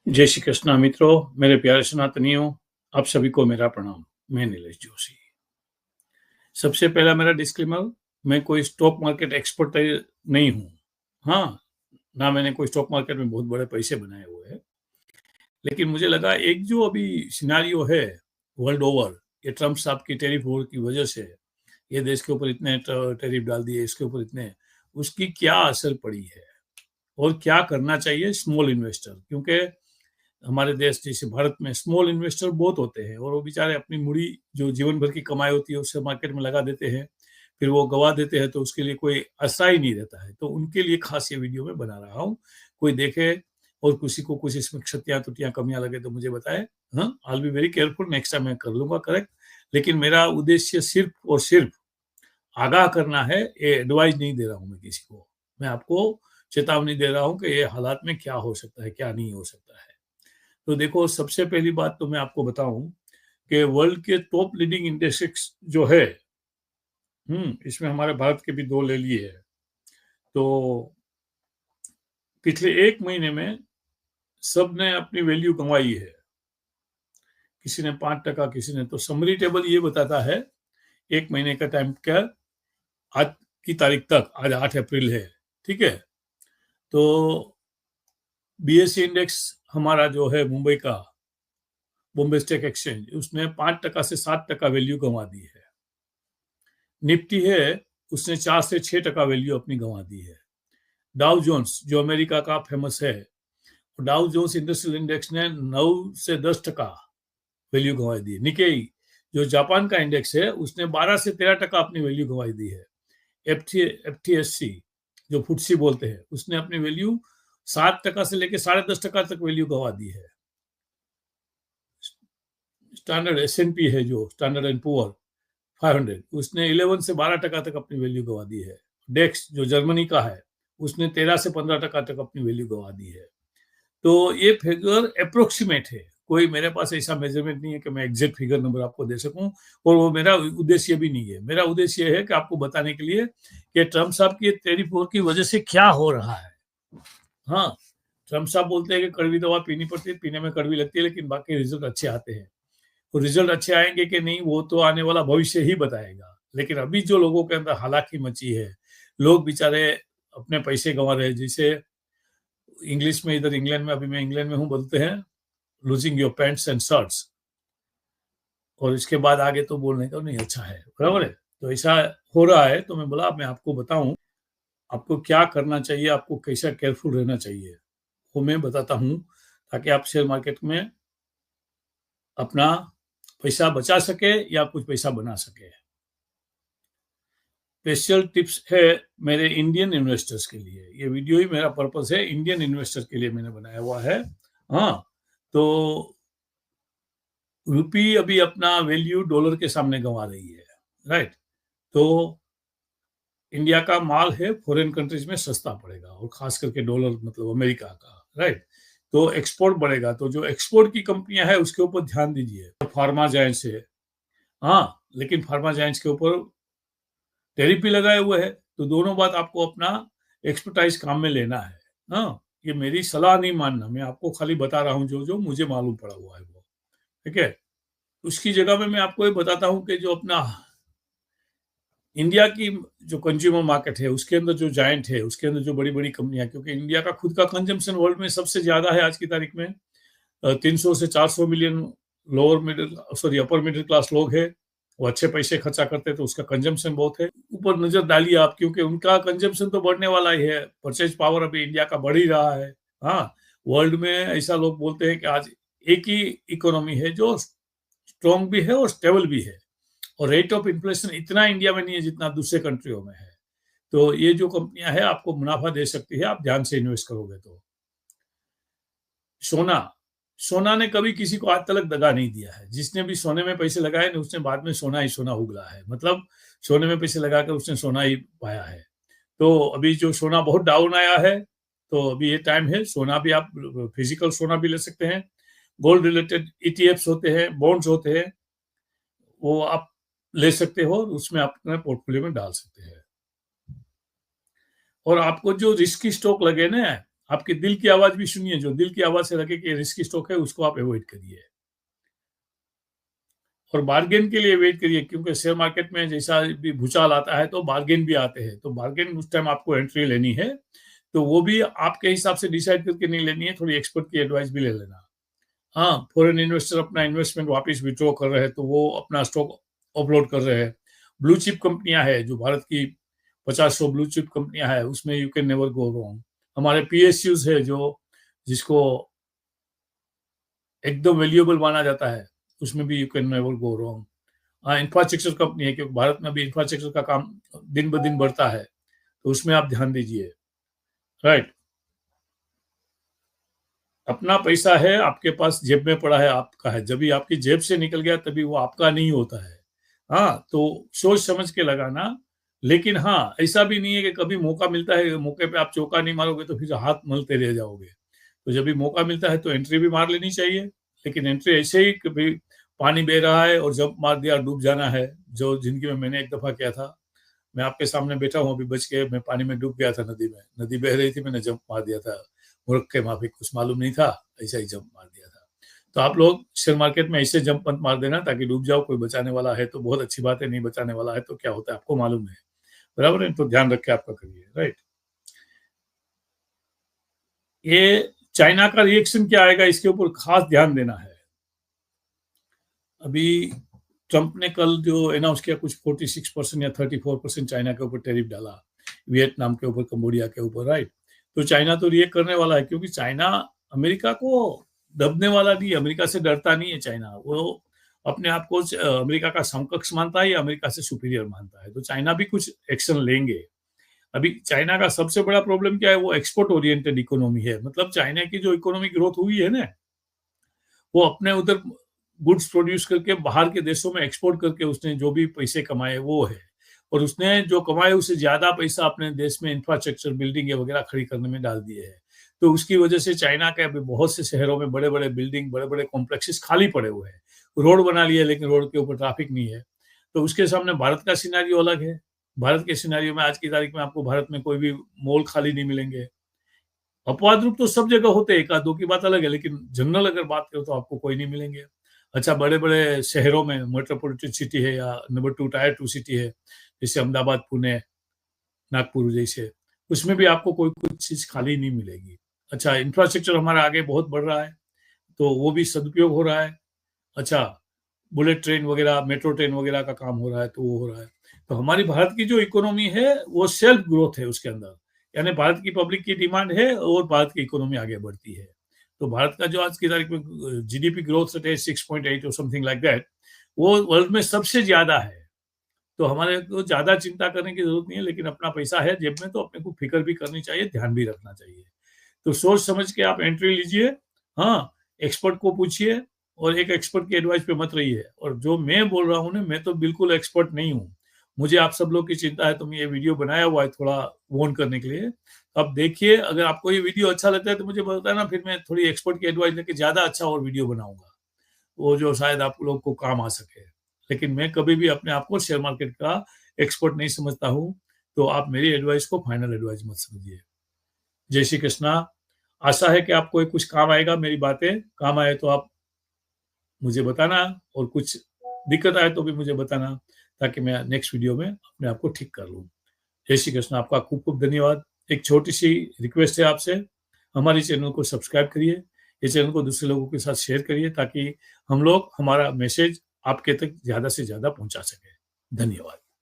जय श्री कृष्णा मित्रों, मेरे प्यारे सनातनियों, आप सभी को मेरा प्रणाम। मैं नीलेश जोशी। सबसे पहला मेरा डिस्क्लेमर, मैं कोई स्टॉक मार्केट एक्सपर्ट नहीं हूँ। हाँ, ना मैंने कोई स्टॉक मार्केट में बहुत बड़े पैसे बनाए हुए हैं। लेकिन मुझे लगा एक जो अभी सिनेरियो है वर्ल्ड ओवर, ये ट्रम्प साहब की टैरिफ वॉर की वजह से, ये देश के ऊपर इतने टैरिफ डाल दिए, इसके ऊपर इतने, उसकी क्या असर पड़ी है और क्या करना चाहिए स्मॉल इन्वेस्टर, क्योंकि हमारे देश जैसे भारत में स्मॉल इन्वेस्टर बहुत होते हैं और वो बेचारे अपनी मुड़ी जो जीवन भर की कमाई होती है उससे मार्केट में लगा देते हैं, फिर वो गवा देते हैं तो उसके लिए कोई आशा ही नहीं रहता है। तो उनके लिए खास ये वीडियो मैं बना रहा हूँ। कोई देखे और किसी को कुछ इसमें क्षतियां त्रुटियां कमियां लगे तो मुझे बताए। हाँ, I be very careful, next time मैं कर लूंगा करेक्ट। लेकिन मेरा उद्देश्य सिर्फ और सिर्फ आगाह करना है, ये एडवाइस नहीं दे रहा हूँ मैं किसी को। मैं आपको चेतावनी दे रहा हूँ कि ये हालात में क्या हो सकता है, क्या नहीं हो सकता है। तो देखो, सबसे पहली बात तो मैं आपको बताऊं कि वर्ल्ड के टॉप लीडिंग इंडेक्स जो है, इसमें हमारे भारत के भी दो ले लिए है। तो पिछले एक महीने में सब ने अपनी वैल्यू कमाई है। किसी ने 5%, किसी ने, तो समरी टेबल ये बताता है एक महीने का टाइम क्या, आज की तारीख तक, आज 8 अप्रैल है, ठीक है। तो बीएससी इंडेक्स हमारा जो है मुंबई का, बॉम्बे स्टॉक एक्सचेंज, उसने 5% से 7% वैल्यू कमा दी है। निफ्टी है, उसने 4 से 6% वैल्यू अपनी गंवा दी है। डाउ जोन्स जो अमेरिका का फेमस है, डाउ जोन्स इंडस्ट्रियल इंडेक्स ने 9 से 10% वैल्यू गंवाई दी है। निकेई जो जापान का इंडेक्स है, उसने 12 से 13% अपनी वैल्यू गंवाई दी है। एफटीएससी जो फुटसी बोलते हैं, उसने अपनी वैल्यू 7% से लेकर 10.5% तक वैल्यू गंवा दी है। स्टैंडर्ड एसएनपी है जो स्टैंडर्ड एंड पुअर 500, उसने 11 से 12% तक अपनी वैल्यू गंवा दी है। डेक्स जो जर्मनी का है, उसने 13 से 15% तक अपनी वैल्यू गंवा दी है। तो ये फिगर अप्रोक्सीमेट है, कोई मेरे पास ऐसा मेजरमेंट नहीं है कि मैं एग्जैक्ट फिगर नंबर आपको दे सकूं, और वो मेरा उद्देश्य भी नहीं है। मेरा उद्देश्य है कि आपको बताने के लिए कि ट्रम्प साहब की टैरिफ वॉर की वजह से क्या हो रहा है। हाँ, ट्रम्प साहब बोलते हैं कि कड़वी दवा पीनी पड़ती है, पीने में कड़वी लगती है, लेकिन बाकी रिजल्ट अच्छे आते हैं। तो रिजल्ट अच्छे आएंगे कि नहीं, वो तो आने वाला भविष्य ही बताएगा। लेकिन अभी जो लोगों के अंदर हालाकी मची है, लोग बेचारे अपने पैसे गंवा रहे हैं। जैसे इंग्लिश में, इधर इंग्लैंड में, अभी मैं इंग्लैंड में हूँ, बोलते हैं losing your pants and shirts, और इसके बाद आगे तो बोलने का नहीं अच्छा है, बराबर है। तो ऐसा हो रहा है, तो मैं बोला मैं आपको बताऊं आपको क्या करना चाहिए, आपको कैसा केयरफुल रहना चाहिए, वो मैं बताता हूँ, ताकि आप शेयर मार्केट में अपना पैसा बचा सके या कुछ पैसा बना सके। स्पेशल टिप्स है मेरे इंडियन इन्वेस्टर्स के लिए। ये वीडियो ही मेरा पर्पस है, इंडियन इन्वेस्टर्स के लिए मैंने बनाया हुआ है। हाँ, तो रुपी अभी अपना वैल्यू डॉलर के सामने गंवा रही है, राइट। तो इंडिया का माल है फॉरेन कंट्रीज में सस्ता पड़ेगा, और खास करके डॉलर मतलब अमेरिका का, राइट। तो एक्सपोर्ट बढ़ेगा, तो जो एक्सपोर्ट की कंपनियां हैं उसके ऊपर ध्यान दीजिए। फार्मा जायंट्स है, हाँ, लेकिन फार्मा जायंट्स के ऊपर टैरिफ भी लगाए हुए है। तो दोनों बात आपको अपना एक्सपर्टाइज काम में लेना है। हाँ, ये मेरी सलाह नहीं मानना, मैं आपको खाली बता रहा हूँ जो जो मुझे मालूम पड़ा हुआ है वो, ठीक है। उसकी जगह में मैं आपको ये बताता हूँ कि जो अपना इंडिया की जो कंज्यूमर मार्केट है, उसके अंदर जो जायंट है, उसके अंदर जो बड़ी बड़ी कंपनियां, क्योंकि इंडिया का खुद का कंजम्पशन वर्ल्ड में सबसे ज्यादा है आज की तारीख में। 300 से 400 million lower middle, sorry upper middle class लोग है, वो अच्छे पैसे खर्चा करते हैं, तो उसका कंजम्पशन बहुत है। ऊपर नजर डालिए आप, क्योंकि उनका कंजम्पशन तो बढ़ने वाला ही है, परचेज पावर अभी इंडिया का बढ़ ही रहा है। हाँ, वर्ल्ड में ऐसा लोग बोलते हैं कि आज एक ही इकोनॉमी है जो स्ट्रॉन्ग भी है और स्टेबल भी है, और रेट ऑफ इन्फ्लेशन इतना इंडिया में नहीं है जितना दूसरे कंट्रियों में है। तो ये जो कंपनियां हैं आपको मुनाफा दे सकती है, आप ध्यान से इन्वेस्ट करोगे तो। सोना, सोना ने कभी किसी को आज तक दगा नहीं दिया है। जिसने भी सोने में पैसे लगाए ना, उसने बाद में सोना ही सोना उगला है, मतलब सोने में पैसे लगाकर उसने सोना ही पाया है। तो अभी जो सोना बहुत डाउन आया है, तो अभी ये टाइम है, सोना भी आप फिजिकल सोना भी ले सकते हैं। गोल्ड रिलेटेड ईटीएफ्स होते हैं, बॉन्ड्स होते हैं, वो आप ले सकते हो, उसमें आप अपने पोर्टफोलियो में डाल सकते हैं। और आपको जो रिस्की स्टॉक लगे ना, आपके दिल की आवाज भी सुनिए, जो दिल की आवाज से लगे कि रिस्की स्टॉक है उसको आप अवॉइड करिए और बार्गेन के लिए वेट करिए, क्योंकि शेयर मार्केट में जैसा भी भूचाल आता है तो बार्गेन भी आते हैं, तो बार्गेन उस टाइम आपको एंट्री लेनी है तो वो भी आपके हिसाब से डिसाइड करके नहीं लेनी है, थोड़ी एक्सपर्ट की एडवाइस भी ले लेना। हाँ, फॉरेन इन्वेस्टर अपना इन्वेस्टमेंट वापस विथड्रॉ कर रहे हैं तो वो अपना स्टॉक अपलोड कर रहे हैं। ब्लू चिप कंपनियां है जो भारत की 50-100 ब्लू चिप कंपनियां है, उसमें you can never go wrong. हमारे पीएसयूज है जो जिसको एकदम वैल्यूएबल माना जाता है, उसमें भी you can never go wrong. हाँ, इंफ्रास्ट्रक्चर कंपनी है क्योंकि भारत में भी इंफ्रास्ट्रक्चर का काम दिन ब दिन बढ़ता है, तो उसमें आप ध्यान दीजिए। राइट, अपना पैसा है आपके पास, जेब में पड़ा है, आपका है। जब भी आपकी जेब से निकल गया तभी वो आपका नहीं होता है। हाँ, तो सोच समझ के लगाना, लेकिन हाँ, ऐसा भी नहीं है कि कभी मौका मिलता है, मौके पे आप चौका नहीं मारोगे तो फिर हाथ मलते रह जाओगे। तो जब भी मौका मिलता है तो एंट्री भी मार लेनी चाहिए, लेकिन एंट्री ऐसे ही कभी पानी बह रहा है और जंप मार दिया, डूब जाना है, जो ज़िंदगी में मैंने एक दफ़ा किया था। मैं आपके सामने बैठा हूँ अभी बच के, मैं पानी में डूब गया था नदी में। नदी बह रही थी, मैंने जंप मार दिया था। मूर्ख के माफ़िक, कुछ मालूम नहीं था, ऐसा ही जंप मार दिया था। तो आप लोग शेयर मार्केट में ऐसे जंप मत मार देना ताकि डूब जाओ, कोई बचाने वाला है तो बहुत अच्छी बात है, नहीं बचाने वाला है तो क्या होता है आपको मालूम है। बराबर है? तो ध्यान रख के आपका करिए, राइट। ये चाइना का रिएक्शन क्या आएगा इसके ऊपर खास ध्यान देना है। अभी ट्रंप ने कल जो अनाउंस किया कुछ 46% या 34% चाइना के ऊपर टैरिफ डाला, वियतनाम के ऊपर, कंबोडिया के ऊपर, राइट। तो चाइना तो रिएक्ट करने वाला है क्योंकि चाइना अमेरिका को दबने वाला नहीं है, अमेरिका से डरता नहीं है चाइना। वो अपने आप को अमेरिका का समकक्ष मानता है या अमेरिका से सुपीरियर मानता है, तो चाइना भी कुछ एक्शन लेंगे। अभी चाइना का सबसे बड़ा प्रॉब्लम क्या है, वो एक्सपोर्ट ओरिएंटेड इकोनॉमी है। मतलब चाइना की जो इकोनॉमिक ग्रोथ हुई है ना, वो अपने उधर गुड्स प्रोड्यूस करके बाहर के देशों में एक्सपोर्ट करके उसने जो भी पैसे कमाए वो है, और उसने जो कमाए उससे ज्यादा पैसा अपने देश में इंफ्रास्ट्रक्चर, बिल्डिंग वगैरह खड़ी करने में डाल दिए है। तो उसकी वजह से चाइना के अभी बहुत से शहरों में बड़े बड़े बिल्डिंग, बड़े बड़े कॉम्प्लेक्सेस खाली पड़े हुए हैं। रोड बना लिए लेकिन रोड के ऊपर ट्रैफिक नहीं है। तो उसके सामने भारत का सिनेरियो अलग है। भारत के सिनेरियो में आज की तारीख में आपको भारत में कोई भी मॉल खाली नहीं मिलेंगे। अपवाद रूप तो सब जगह होते हैं, एक आध दो की बात अलग है, लेकिन जनरल अगर बात करो तो आपको कोई नहीं मिलेंगे। अच्छा, बड़े-बड़े शहरों में मेट्रोपॉलिटन सिटी है या नंबर 2 टायर 2 सिटी है, जैसे अहमदाबाद, पुणे, नागपुर जैसे, उसमें भी आपको कोई कुछ चीज़ खाली नहीं मिलेगी। अच्छा, इंफ्रास्ट्रक्चर हमारा आगे बहुत बढ़ रहा है, तो वो भी सदुपयोग हो रहा है। अच्छा, बुलेट ट्रेन वगैरह, मेट्रो ट्रेन वगैरह का काम हो रहा है, तो वो हो रहा है। तो हमारी भारत की जो इकोनॉमी है, वो सेल्फ ग्रोथ है उसके अंदर। यानी भारत की पब्लिक की डिमांड है और भारत की इकोनॉमी आगे बढ़ती है। तो भारत का जो आज की तारीख में जीडीपी ग्रोथ रेट है 6.8 और समथिंग लाइक दैट, वो वर्ल्ड में सबसे ज़्यादा है। तो हमारे को ज़्यादा चिंता करने की ज़रूरत नहीं है, लेकिन अपना पैसा है जेब में तो अपने को फ़िक्र भी करनी चाहिए, ध्यान भी रखना चाहिए। तो सोच समझ के आप एंट्री लीजिए। हाँ, एक्सपर्ट को पूछिए और एक एक्सपर्ट की एडवाइस पे मत रहिए। और जो मैं बोल रहा हूँ ना, मैं तो बिल्कुल एक्सपर्ट नहीं हूँ। मुझे आप सब लोग की चिंता है तो मैं ये वीडियो बनाया हुआ है थोड़ा वार्न करने के लिए। अब देखिए, अगर आपको ये वीडियो अच्छा लगता है तो मुझे बताना, फिर मैं थोड़ी एक्सपर्ट की एडवाइस लेके ज़्यादा अच्छा और वीडियो बनाऊँगा, वो जो शायद आप लोग को काम आ सके। लेकिन मैं कभी भी अपने आप को शेयर मार्केट का एक्सपर्ट नहीं समझता हूँ, तो आप मेरी एडवाइस को फाइनल एडवाइस मत समझिए। जय श्री कृष्णा। आशा है कि आपको ये कुछ काम आएगा, मेरी बातें काम आए तो आप मुझे बताना, और कुछ दिक्कत आए तो भी मुझे बताना, ताकि मैं नेक्स्ट वीडियो में अपने आप को ठीक कर लूँ। जय श्री कृष्ण। आपका खूब-खूब धन्यवाद। एक छोटी-सी रिक्वेस्ट है आपसे, हमारे चैनल को सब्सक्राइब करिए, ये चैनल को दूसरे लोगों के साथ शेयर करिए ताकि हम लोग हमारा मैसेज आपके तक ज़्यादा से ज़्यादा पहुँचा सकें। धन्यवाद।